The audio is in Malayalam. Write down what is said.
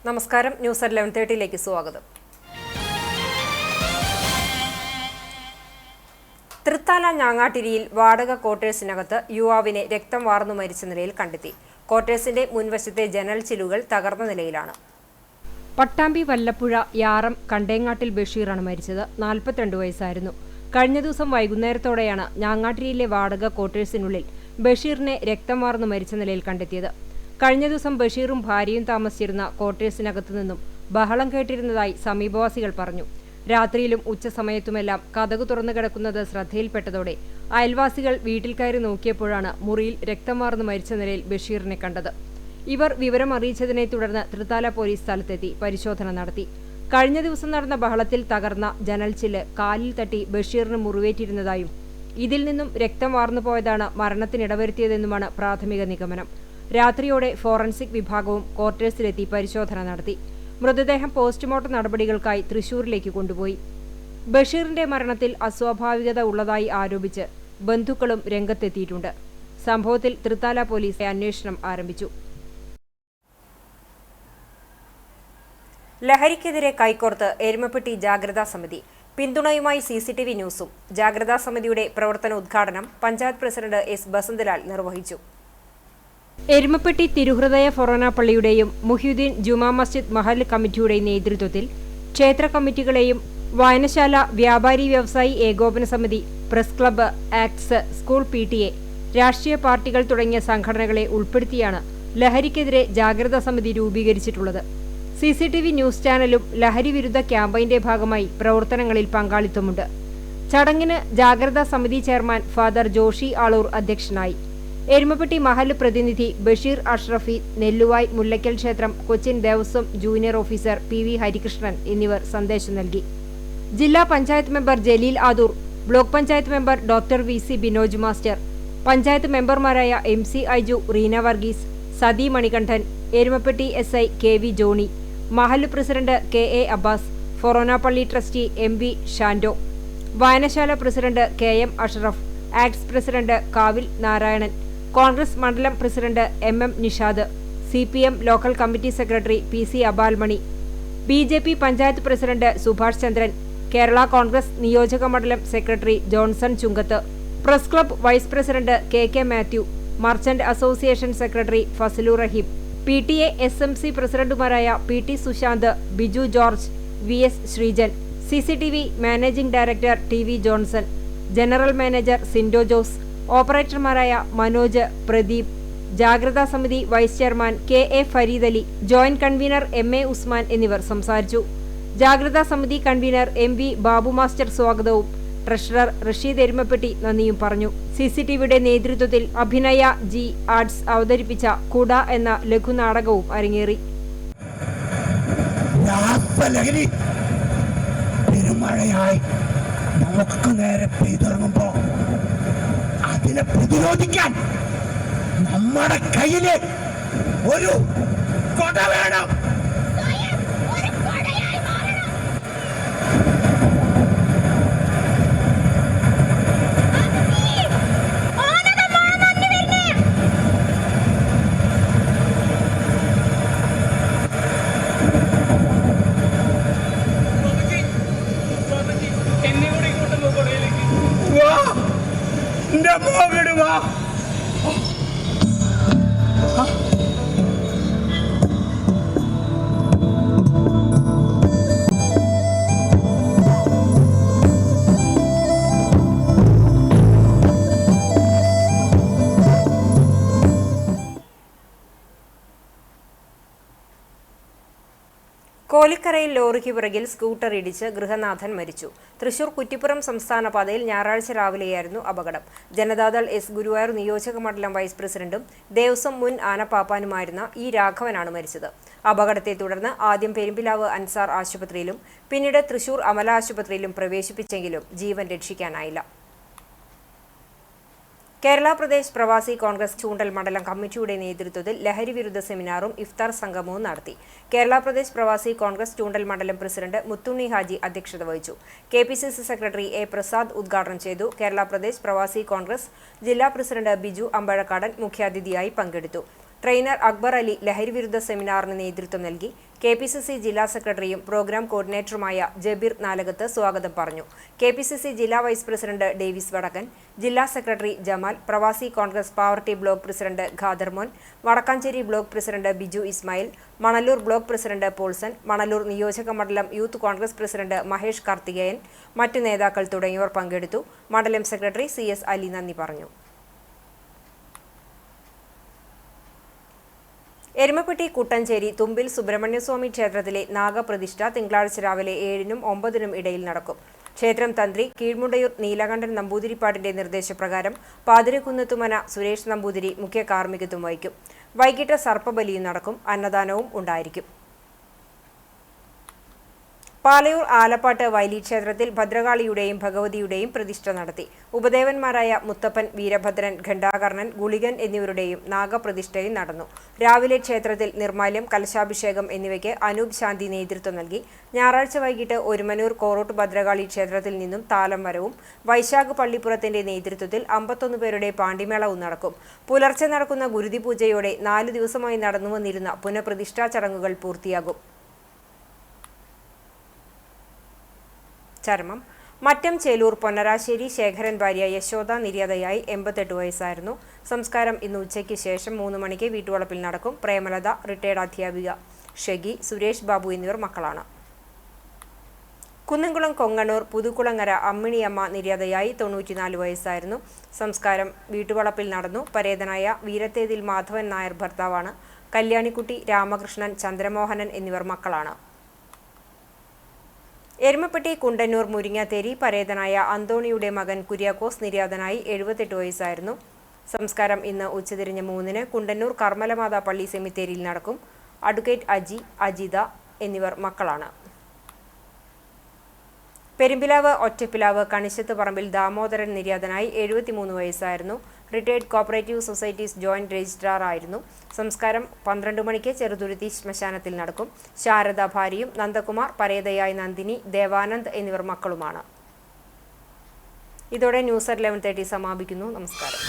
നമസ്കാരം. ന്യൂസ് അറ്റ് 11:30 സ്വാഗതം. തൃത്താല ഞാങ്ങാട്ടിരിയിൽ വാടക ക്വാർട്ടേഴ്സിനകത്ത് യുവാവിനെ രക്തം വാർന്നു മരിച്ച നിലയിൽ കണ്ടെത്തി. ക്വാർട്ടേഴ്സിന്റെ മുൻവശത്തെ ജനൽ ചില്ലുകൾ തകർന്ന നിലയിലാണ്. പട്ടാമ്പി വല്ലപ്പുഴ യാറം കണ്ടേങ്ങാട്ടിൽ ബഷീറാണ് മരിച്ചത്. 42 വയസ്സായിരുന്നു. കഴിഞ്ഞ ദിവസം വൈകുന്നേരത്തോടെയാണ് ഞാങ്ങാട്ടിരിയിലെ വാടക ക്വാർട്ടേഴ്സിനുള്ളിൽ ബഷീറിനെ രക്തം വാർന്നു മരിച്ച നിലയിൽ കണ്ടെത്തിയത്. കഴിഞ്ഞ ദിവസം ബഷീറും ഭാര്യയും താമസിച്ചിരുന്ന ക്വാർട്ടേഴ്സിനകത്തു നിന്നും ബഹളം കേട്ടിരുന്നതായി സമീപവാസികൾ പറഞ്ഞു. രാത്രിയിലും ഉച്ചസമയത്തുമെല്ലാം കതകു തുറന്നു കിടക്കുന്നത് ശ്രദ്ധയിൽപ്പെട്ടതോടെ അയൽവാസികൾ വീട്ടിൽ കയറി നോക്കിയപ്പോഴാണ് മുറിയിൽ രക്തം വാർന്നു മരിച്ച നിലയിൽ ബഷീറിനെ കണ്ടത്. ഇവർ വിവരം അറിയിച്ചതിനെ തുടർന്ന് തൃത്താല പോലീസ് സ്ഥലത്തെത്തി പരിശോധന നടത്തി. കഴിഞ്ഞ ദിവസം നടന്ന ബഹളത്തിൽ തകർന്ന ജനൽച്ചില്ല് കാലിൽ തട്ടി ബഷീറിന് മുറിവേറ്റിരുന്നതായും ഇതിൽ നിന്നും രക്തം വാർന്നു പോയതാണ് മരണത്തിനിടവരുത്തിയതെന്നുമാണ് പ്രാഥമിക നിഗമനം. രാത്രിയോടെ ഫോറൻസിക് വിഭാഗവും ക്വാർട്ടേഴ്സിലെത്തി പരിശോധന നടത്തി. മൃതദേഹം പോസ്റ്റ്മോർട്ടം നടപടികൾക്കായി തൃശൂരിലേക്ക് കൊണ്ടുപോയി. ബഷീറിന്റെ മരണത്തിൽ അസ്വാഭാവികത ഉള്ളതായി ആരോപിച്ച് ബന്ധുക്കളും രംഗത്തെത്തിയിട്ടുണ്ട്. സംഭവത്തിൽ തൃത്താല പോലീസ് അന്വേഷണം ആരംഭിച്ചു. ലഹരിക്കെതിരെ കൈകോർത്ത് എരുമപ്പെട്ടി ജാഗ്രതാ സമിതി. പിന്തുണയുമായി CCTV ന്യൂസും. ജാഗ്രതാ സമിതിയുടെ പ്രവർത്തന ഉദ്ഘാടനം പഞ്ചായത്ത് പ്രസിഡന്റ് S. ബസന്തലാൽ നിർവഹിച്ചു. എരുമപ്പെട്ടി തിരുഹൃദയ ഫൊറോന പള്ളിയുടെയും മുഹ്യുദ്ദീൻ ജുമാ മസ്ജിദ് മഹൽ കമ്മിറ്റിയുടെയും നേതൃത്വത്തിൽ ക്ഷേത്ര കമ്മിറ്റികളെയും വായനശാല വ്യാപാരി വ്യവസായി ഏകോപന സമിതി, press club, acts, school PTA, രാഷ്ട്രീയ പാർട്ടികൾ തുടങ്ങിയ സംഘടനകളെ ഉൾപ്പെടുത്തിയാണ് ലഹരിക്കെതിരെ ജാഗ്രതാ സമിതി രൂപീകരിച്ചിട്ടുള്ളത്. CCTV ന്യൂസ് ചാനലും ലഹരി വിരുദ്ധ ക്യാമ്പയിന്റെ ഭാഗമായി പ്രവർത്തനങ്ങളിൽ പങ്കാളിത്തമുണ്ട്. ചടങ്ങിന് ജാഗ്രതാ സമിതി ചെയർമാൻ ഫാദർ ജോഷി ആളൂർ അധ്യക്ഷനായി. എരുമപ്പെട്ടി മഹൽ പ്രതിനിധി ബഷീർ അഷ്റഫി, നെല്ലുവായ് മുല്ലയ്ക്കൽ ക്ഷേത്രം Cochin Devaswom junior officer PV Harikrishnan എന്നിവർ സന്ദേശം നൽകി. ജില്ലാ panchayat member Jaleel Adoor, block panchayat member doctor VC Binoj master, panchayat മെമ്പർമാരായ MC Aiju, Reena Varghese, Sathi Manikandan, Erumapetty SI KV Johny, Mahal president KA Abbas, ഫൊറോന പള്ളി ട്രസ്റ്റി MV ഷാൻഡോ, വായനശാല president KM Ashraf, Acts president Kavil Narayanan, Congress മണ്ഡലം president MM Nishad, CPM local committee secretary PC Abalmani, BJP panchayat president Subhash ചന്ദ്രൻ, കേരള കോൺഗ്രസ് നിയോജക മണ്ഡലം secretary Johnson Chunkath, press club vice president KK Mathew, merchant association secretary Fazalu Rahim, PTA SMC പ്രസിഡന്റുമാരായ PT Sushanth, Biju George, VS Sreejan, CCTV managing director TV Johnson, general manager Sindo Jose, ഓപ്പറേറ്റർമാരായ മനോജ്, പ്രദീപ്, ജാഗ്രതാ സമിതി vice chairman KA Fareed Ali, joint convener MA Usman എന്നിവർ സംസാരിച്ചു. ജാഗ്രതാ സമിതി കൺവീനർ MV ബാബു മാസ്റ്റർ സ്വാഗതവും ട്രഷറർ റഷീദ് എരുമപ്പെട്ടി നന്ദിയും പറഞ്ഞു. CCTVയുടെ നേതൃത്വത്തിൽ അഭിനയ G ആർട്സ് അവതരിപ്പിച്ച കുട എന്ന ലഘുനാടകവും അരങ്ങേറി. അതിനെ പ്രതിരോധിക്കാൻ നമ്മുടെ കയ്യില് ഒരു കൊട വേണം. കോലിക്കരയിൽ ലോറിക്ക് പിറകിൽ സ്കൂട്ടർ ഇടിച്ച് ഗൃഹനാഥൻ മരിച്ചു. തൃശൂർ കുറ്റിപ്പുറം സംസ്ഥാന പാതയിൽ ഞായറാഴ്ച രാവിലെയായിരുന്നു അപകടം. ജനതാദൾ S ഗുരുവായൂർ നിയോജക മണ്ഡലം വൈസ് പ്രസിഡന്റും ദേവസ്വം മുൻ ആനപ്പാപ്പാനുമായിരുന്ന E രാഘവനാണ് മരിച്ചത്. അപകടത്തെ തുടർന്ന് ആദ്യം പെരുമ്പിലാവ് അൻസാർ ആശുപത്രിയിലും പിന്നീട് തൃശൂർ അമല ആശുപത്രിയിലും പ്രവേശിപ്പിച്ചെങ്കിലും ജീവൻ രക്ഷിക്കാനായില്ല. കേരള പ്രദേശ് പ്രവാസി കോൺഗ്രസ് ചൂണ്ടൽ മണ്ഡലം കമ്മിറ്റിയുടെ നേതൃത്വത്തിൽ ലഹരി വിരുദ്ധ സെമിനാറും ഇഫ്താർ സംഗമവും നടത്തി. കേരള പ്രദേശ് പ്രവാസി കോൺഗ്രസ് ചൂണ്ടൽ മണ്ഡലം പ്രസിഡന്റ് മുത്തുണ്ണി ഹാജി അധ്യക്ഷത വഹിച്ചു. KPCC സെക്രട്ടറി A പ്രസാദ് ഉദ്ഘാടനം ചെയ്തു. കേരള പ്രദേശ് പ്രവാസി കോൺഗ്രസ് ജില്ലാ പ്രസിഡന്റ് ബിജു അമ്പഴക്കാടൻ മുഖ്യാതിഥിയായി പങ്കെടുത്തു. ട്രെയിനർ അക്ബർ അലി ലഹരിവിരുദ്ധ സെമിനാറിന് നേതൃത്വം നൽകി. KPCC ജില്ലാ സെക്രട്ടറിയും പ്രോഗ്രാം കോർഡിനേറ്ററുമായ ജബീർ നാലകത്ത് സ്വാഗതം പറഞ്ഞു. KPCC ജില്ലാ വൈസ് പ്രസിഡന്റ് ഡേവിസ് വടക്കൻ, ജില്ലാ secretary Jamal, Pravasi Congress Pavaratty block president Khader Mon, Vadakkanchery block president Biju Ismail, Manalur block president Polson, Manalur നിയോജക മണ്ഡലം യൂത്ത് കോൺഗ്രസ് പ്രസിഡന്റ് മഹേഷ് കാർത്തികേയൻ, മറ്റു നേതാക്കൾ തുടങ്ങിയവർ പങ്കെടുത്തു. മണ്ഡലം സെക്രട്ടറി CS അലി നന്ദി പറഞ്ഞു. എരുമപ്പെട്ടി കുട്ടഞ്ചേരി തുമ്പിൽ സുബ്രഹ്മണ്യസ്വാമി ക്ഷേത്രത്തിലെ നാഗപ്രതിഷ്ഠ തിങ്കളാഴ്ച രാവിലെ 7-നും 9-നും ഇടയിൽ നടക്കും. ക്ഷേത്രം തന്ത്രി കീഴ്മുണ്ടയൂർ നീലകണ്ഠൻ നമ്പൂതിരിപ്പാടിന്റെ നിർദ്ദേശപ്രകാരം പാതിരക്കുന്നത്തുമന സുരേഷ് നമ്പൂതിരി മുഖ്യ കാർമ്മികത്വം വഹിക്കും. വൈകിട്ട് സർപ്പബലിയും നടക്കും. അന്നദാനവും ഉണ്ടായിരിക്കും. പാലയൂർ ആലപ്പാട്ട് വൈലി ക്ഷേത്രത്തിൽ ഭദ്രകാളിയുടെയും ഭഗവതിയുടെയും പ്രതിഷ്ഠ നടത്തി. ഉപദേവന്മാരായ മുത്തപ്പൻ, വീരഭദ്രൻ, ഘണ്ഠാകർണൻ, ഗുളികൻ എന്നിവരുടെയും നാഗപ്രതിഷ്ഠയും നടന്നു. രാവിലെ ക്ഷേത്രത്തിൽ നിർമ്മാല്യം, കലശാഭിഷേകം എന്നിവയ്ക്ക് അനൂപ് ശാന്തി നേതൃത്വം നൽകി. ഞായറാഴ്ച വൈകിട്ട് ഒരുമനൂർ കോറോട്ട് ഭദ്രകാളി ക്ഷേത്രത്തിൽ നിന്നും താലം വരവും വൈശാഖ് പള്ളിപ്പുറത്തിന്റെ നേതൃത്വത്തിൽ 51 പേരുടെ പാണ്ടിമേളവും നടക്കും. പുലർച്ചെ നടക്കുന്ന ഗുരുതി പൂജയോടെ 4 ദിവസമായി നടന്നുവന്നിരുന്ന പുനഃപ്രതിഷ്ഠാ ചടങ്ങുകൾ പൂർത്തിയാകും. ചരമം. മറ്റം ചേലൂർ പൊന്നരാശ്ശേരി ശേഖരൻ ഭാര്യ യശോദ നിര്യാതയായി 88 വയസ്സായിരുന്നു. സംസ്കാരം ഇന്ന് ഉച്ചയ്ക്ക് ശേഷം 3 മണിക്ക് വീട്ടുവളപ്പിൽ നടക്കും. പ്രേമലത, റിട്ടയർഡ് അധ്യാപിക. ഷെഗി, സുരേഷ് ബാബു എന്നിവർ മക്കളാണ്. കുന്നംകുളം കൊങ്ങണൂർ പുതുക്കുളങ്ങര അമ്മിണിയമ്മ നിര്യാതയായി 94 വയസ്സായിരുന്നു. സംസ്കാരം വീട്ടുവളപ്പിൽ നടന്നു. പരേതനായ വീരത്തേതിൽ മാധവൻ നായർ ഭർത്താവാണ്. കല്യാണിക്കുട്ടി, രാമകൃഷ്ണൻ, ചന്ദ്രമോഹനൻ എന്നിവർ മക്കളാണ്. എരുമപ്പെട്ടി കുണ്ടന്നൂർ മുരിങ്ങാത്തേരി പരേതനായ അന്തോണിയുടെ മകൻ കുര്യാക്കോസ് നിര്യാതനായി 78 വയസ്സായിരുന്നു. സംസ്കാരം ഇന്ന് ഉച്ചതിരിഞ്ഞ് 3-ന് കുണ്ടന്നൂർ കർമ്മലമാതാ പള്ളി സെമിത്തേരിയിൽ നടക്കും. അഡ്വക്കേറ്റ് അജി, അജിത എന്നിവർ മക്കളാണ്. പെരുമ്പിലാവ് ഒറ്റപ്പിലാവ് കണിശത്ത് പറമ്പിൽ ദാമോദരൻ നിര്യാതനായി 73 വയസ്സായിരുന്നു. Retired cooperative societies joint registrar ആയിരുന്നു. സംസ്കാരം 12 മണിക്ക് ചെറുതുരുത്തി ശ്മശാനത്തിൽ നടക്കും. ശാരദ ഭാര്യയും നന്ദകുമാർ, പരേതയായ നന്ദിനി, ദേവാനന്ദ് എന്നിവർ മക്കളുമാണ്. ഇതോടെ ന്യൂസ് 11:30 സമാപിക്കുന്നു. നമസ്കാരം.